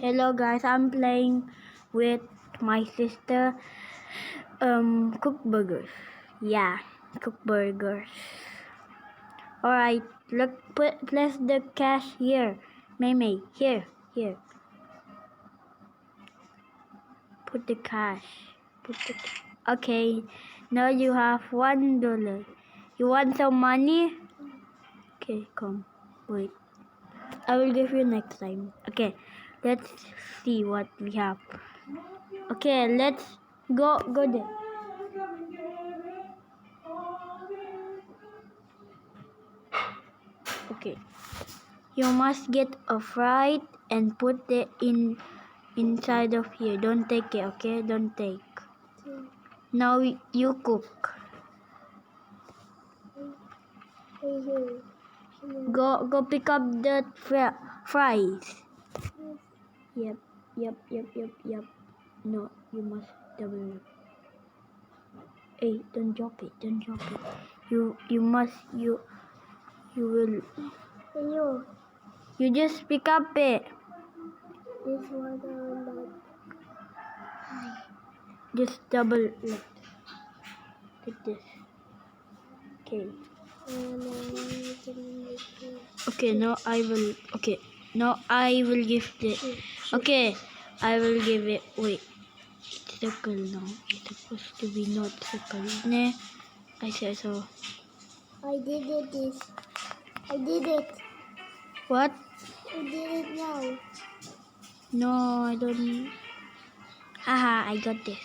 Hello guys, I'm playing with my sister. Cook burgers. Yeah, cook burgers. Alright, look, place the cash here. May, here. Put the cash. Okay, now you have $1. You want some money? Okay, come. Wait. I will give you next time. Okay, let's see what we have. Okay, let's go there. Okay, you must get a fry and put it inside of here. Don't take it, okay? Don't take. Now you cook. Go pick up the fries. Yep. No, you must double it. Hey, don't drop it. You will. You just pick up it. This one on that. Just double it. Like this. Okay. Okay, now I will. Okay, now I will give it. Okay, I will give it. Wait, circle now. It's supposed to be not circle. Nah, I said so. I did it. What? I did it now. No, I don't. Haha, I got this.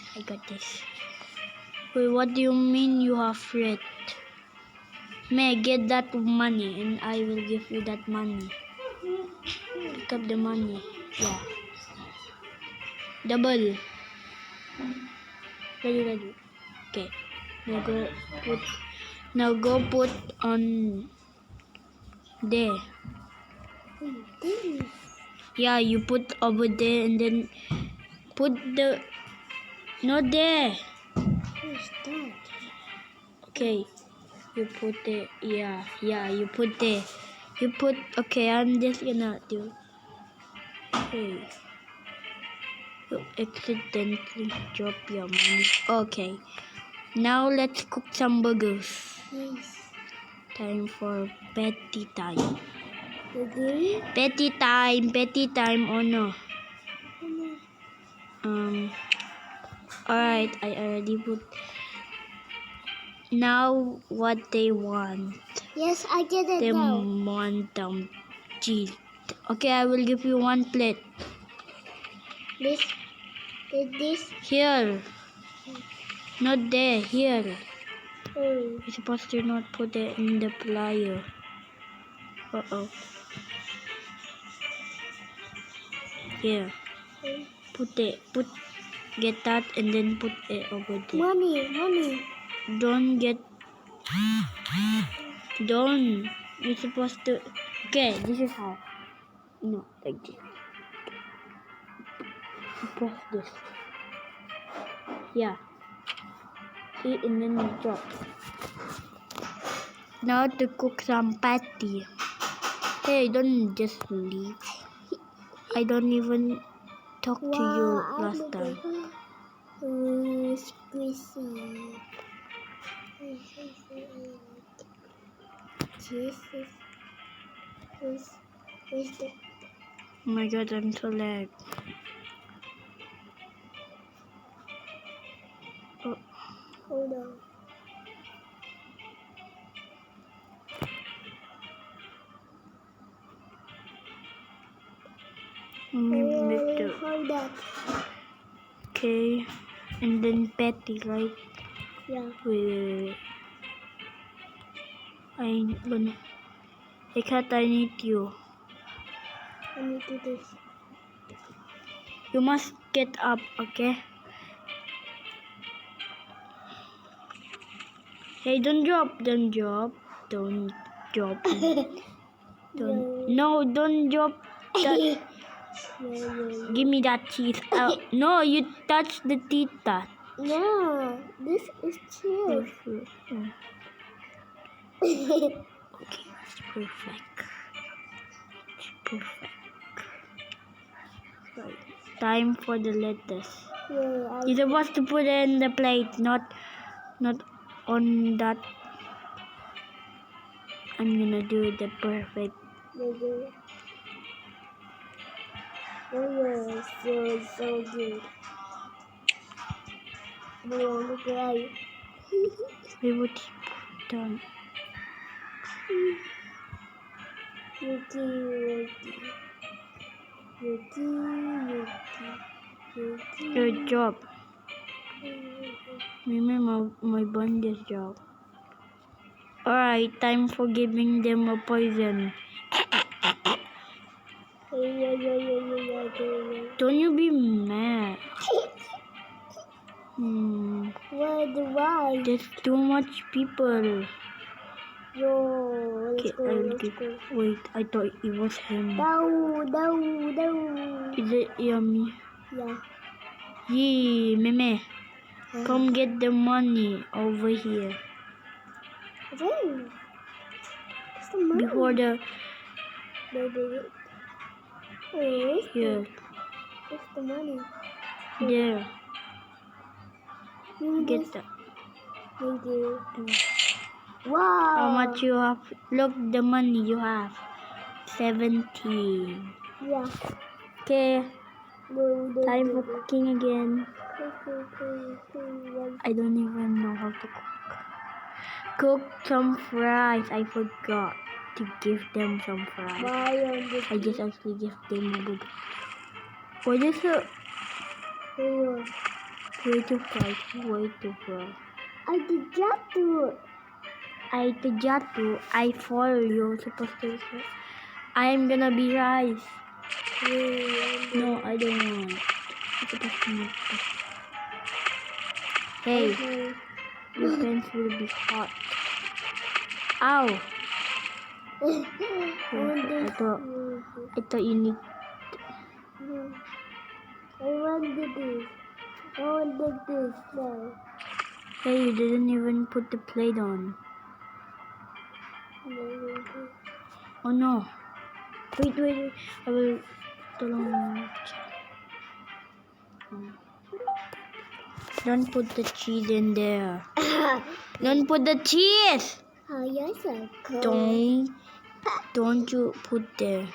Wait, what do you mean you have read? May get that money and I will give you that money. Pick up the money. Yeah. Double. Ready. Okay. Now go put on there. Yeah, you put over there and then put the not there. Okay. You put it. Yeah, you put there. Okay, I'm just gonna do. Okay. You accidentally drop your money. Okay. Now let's cook some burgers. Yes. Time for patty time. Okay. Patty time. Oh no. Alright, I already put. Now what they want. Yes, I get it now. They want cheese. Okay, I will give you one plate. This? Here. Not there, here. You're supposed to not put it in the plier. Uh-oh. Here. Get that and then put it over there. Money. Don't. You're supposed to. Okay, this is how. No, like this. Press this. Yeah. See, and then you drop. Now to cook some patty. Hey, don't just leave. I don't even talk to you last time. Squishy. Oh my god, I'm so lag. Oh. Hold on. Hold that. Okay, and then patty, right? Yeah. Wait. I can't. I need you. I need to do this. You must get up, okay? Hey, don't drop. Don't drop. No, don't drop that. Give me that cheese. No, you touch the tita. No, this is cheese. Okay, it's perfect. Right. Time for the lettuce. Yeah, You're supposed to put it in the plate, not on that. I'm gonna do the perfect. Maybe. Oh yeah, so good. Oh, look at We would done. Yuki. Good job. Remember my bonus job. Alright, time for giving them a poison. Don't you be mad. Why? There's too much people. Yo, let's go. Wait, I thought it was him. No. Is it yummy? Yeah. Yee, Meme. Come get the money over here. Wait. What's the money? Before the... Baby. Wait. Yeah, What's the money? there. You Get that. Thank you. Wow. How much you have? Look, the money you have. 17. Yeah. Okay, No, time for cooking again. Okay. I don't even know how to cook. Cook some fries. I forgot to give them some fries. I just actually give them a good. What is it? Way too fry. Way too fry. I terjatuh. I fall. You're supposed to say. I'm gonna be rice. No, I don't want. You're supposed to make this. Hey, your pants will be hot. Ow! I thought you need. I wanted this now. Hey, you didn't even put the plate on. Oh no. Wait. I will. Don't put the cheese in there. Don't put the cheese. Oh yes, I could. Don't you put there.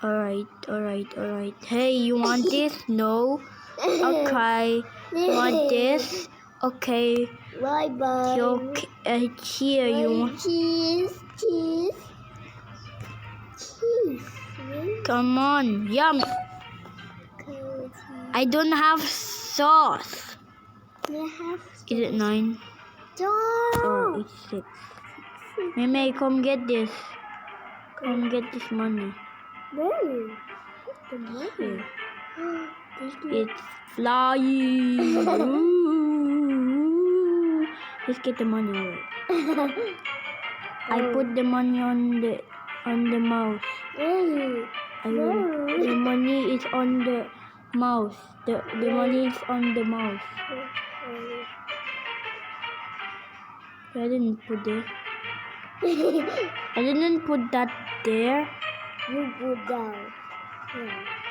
Alright. Hey, you want this? No. Okay. You want this? Okay. Bye. Okay. Here you want. Cheese. Come on. Yum. I don't have sauce. Is it 9? Oh, it's 6. Meme, come get this. Come get this money. Where? The money. Here. It's flying. Ooh. Let's get the money away. I put the money on the mouse. The money is on the mouse. The money is on the mouse. I didn't put it. I didn't put that there. You put down.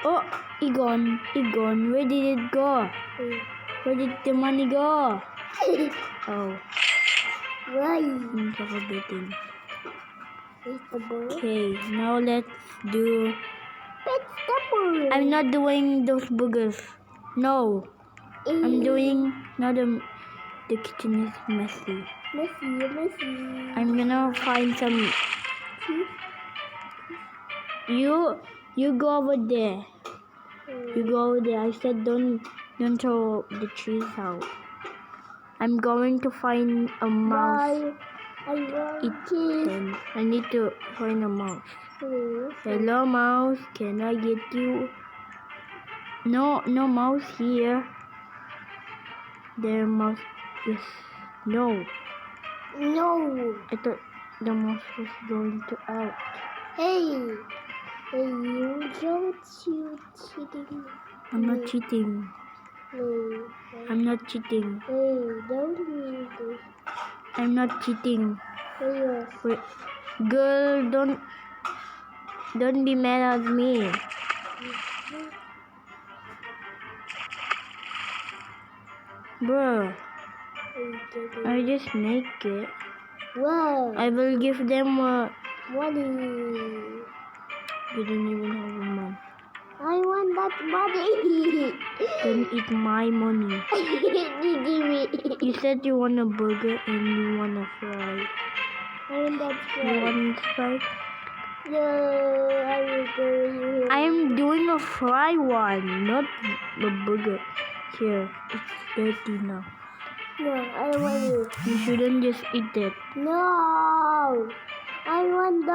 Oh, it gone. Where did it go? Where did the money go? Oh. Why? I'm forgetting. Vegetable. Okay, now let's do. Vegetable. I'm not doing those boogers. No. I'm doing not the kitchen is messy. Messy. I'm gonna find some. You go over there. You go over there. I said don't throw the trees out. I'm going to find a mouse. I need to find a mouse. Hello, mouse. Can I get you? No mouse here. There mouse is no. I thought the mouse was going to out. Hey, you don't cheating. I'm not cheating. Hey, I'm not cheating. don't do this. I'm not cheating. Yes. Wait, girl, don't be mad at me. Bro, I just make it. Wow. I will give them a... Money. You don't even have a money. I want that money. Don't eat my money. Give me. You said you want a burger and you want a fry. I want that You fry. want fry? No, I will go you. I am doing a fry one, not a burger. Here, it's dirty now. No, I don't want you. You shouldn't just eat it. No, I want the.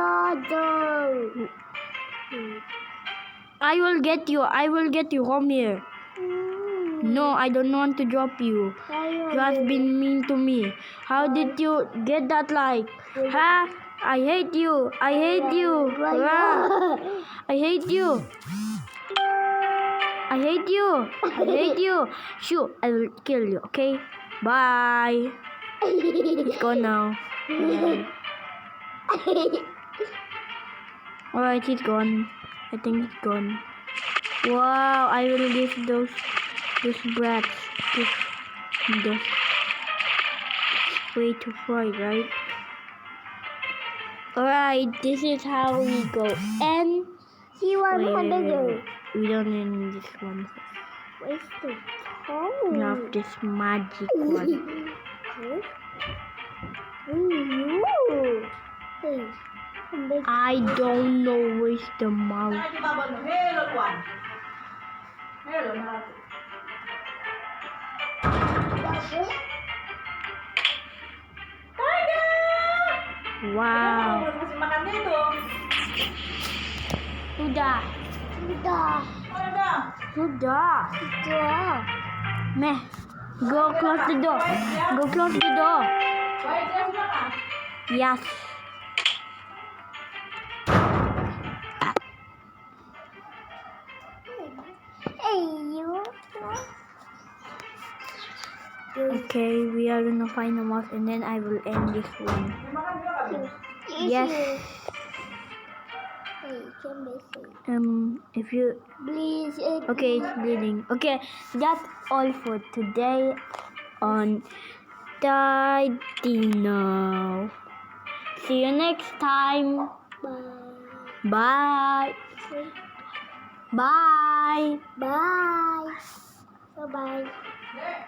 I will get you. I will get you. Come here. No, I don't want to drop you. You have been mean to me. How did you get that like? Huh? I hate you. I hate you. Ah, I hate you. I hate you. I hate you. Shoot, I will kill you. Okay? Bye. Let's go now. Alright, he's gone. I think he's gone. Wow, I will give those brats this way to fry, right? Alright, this is how we go. And He wants hamburger. we don't need this one. Where's the We have phone? this magic one. Hey, hamburger. I don't know where's the mouse. Wow. Sudah. Meh. Go close the door. Go close the door. Yes. Hey, you. Okay, we are gonna find the mouse and then I will end this one. Yes. Hey, can they say? If you... Please. Okay, it's bleeding. Okay, that's all for today on Dino. See you next time. Bye. Bye. Bye. Bye. Bye. Bye.